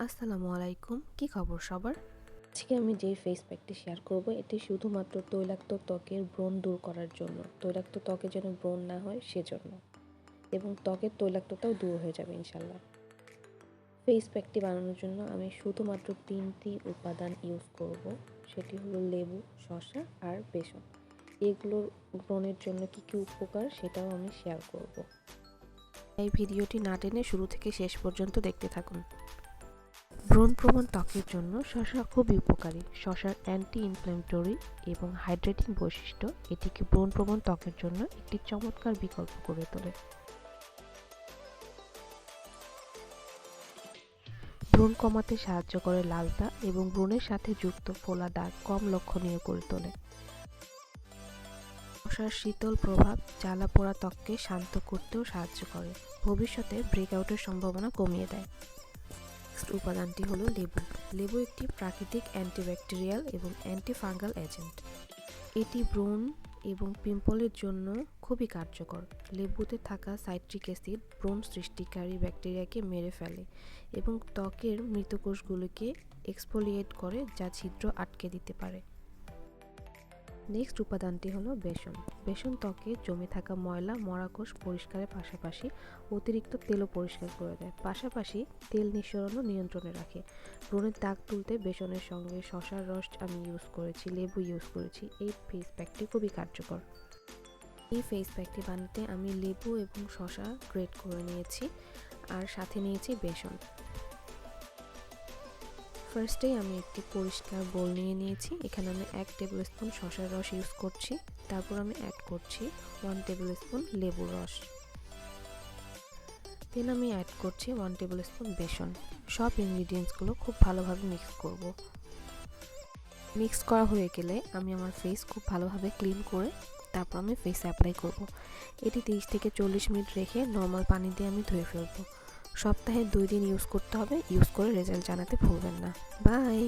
আসসালামু আলাইকুম, কি খবর সবার? আজকে আমি যে ফেস প্যাকটি শেয়ার করব এটি শুধুমাত্র তৈলাক্ত ত্বকের ব্রণ দূর করার জন্য। তৈলাক্ত ত্বকে যেন ব্রণ না হয় সেজন্য, এবং ত্বকের তৈলাক্তটাও দূর হয়ে যাবে ইনশাল্লাহ। ফেস প্যাকটি বানানোর জন্য আমি শুধুমাত্র 3টি উপাদান ইউজ করব। সেটি হলো লেবু, শসা আর বেসন। এগুলোর ব্রণের জন্য কী কী উপকার সেটাও আমি শেয়ার করব। এই ভিডিওটি না টেনে শুরু থেকে শেষ পর্যন্ত দেখতে থাকুন। ব্রণপ্রবণ ত্বকের জন্য শসা খুবই উপকারী। শসার অ্যান্টি ইনফ্ল্যামেটরি এবং হাইড্রেটিং বৈশিষ্ট্য এটিকে ব্রণপ্রবণ ত্বকের জন্য একটি চমৎকার বিকল্প করে তোলে। ব্রণ কমাতে সাহায্য করে লালতা এবং ব্রণের সাথে যুক্ত ফোলা দাগ কম লক্ষণীয় করে তোলে। শসার শীতল প্রভাব জ্বালা পোড়া ত্বককে শান্ত করতেও সাহায্য করে। ভবিষ্যতে ব্রেকআউটের সম্ভাবনা কমিয়ে দেয়। উপাদানটি হলো লেবু। লেবু একটি প্রাকৃতিক অ্যান্টিব্যাকটেরিয়াল এবং অ্যান্টিফাঙ্গাল এজেন্ট। এটি ব্রণ এবং পিম্পলের জন্য খুবই কার্যকর। লেবুতে থাকা সাইট্রিক অ্যাসিড ব্রণ সৃষ্টিকারী ব্যাকটেরিয়াকে মেরে ফেলে এবং ত্বকের মৃত কোষগুলোকে এক্সফোলিয়েট করে, যা ছিদ্র আটকে দিতে পারে। নেক্সট উপাদানটি হলো বেসন। বেসন ত্বকে জমে থাকা ময়লা মরা কোষ পরিষ্কারের পাশাপাশি অতিরিক্ত তেলও পরিষ্কার করে দেয়। পাশাপাশি তেল নিঃসরণও নিয়ন্ত্রণে রাখে। ব্রণের দাগ তুলতে বেসনের সঙ্গে শসার রস আমি ইউজ করেছি, লেবু ইউজ করেছি। এই ফেস প্যাকটি খুবই কার্যকর। এই ফেস প্যাকটি বানাতে আমি লেবু এবং শসা গ্রেট করে নিয়েছি আর সাথে নিয়েছি বেসন। ফার্স্টেই আমি একটি পরিষ্কার বোল নিয়ে নিয়েছি। এখানে আমি 1 টেবিল স্পুন শসার রস ইউজ করছি। তারপর আমি অ্যাড করছি 1 টেবিল স্পুন লেবুর রস। দেন আমি অ্যাড করছি 1 টেবিল স্পুন বেসন। সব ইনগ্রিডিয়েন্টসগুলো খুব ভালোভাবে মিক্স করব। মিক্স করা হয়ে গেলে আমি আমার ফেস খুব ভালোভাবে ক্লিন করে তারপর আমি ফেস অ্যাপ্লাই করব। এটি 30 থেকে 40 মিনিট রেখে নর্মাল পানি দিয়ে আমি ধুয়ে ফেলবো। সপ্তাহে 2 দিন ইউজ করতে হবে। ইউজ করে রেজাল্ট জানাতে ভুলবেন না। বাই।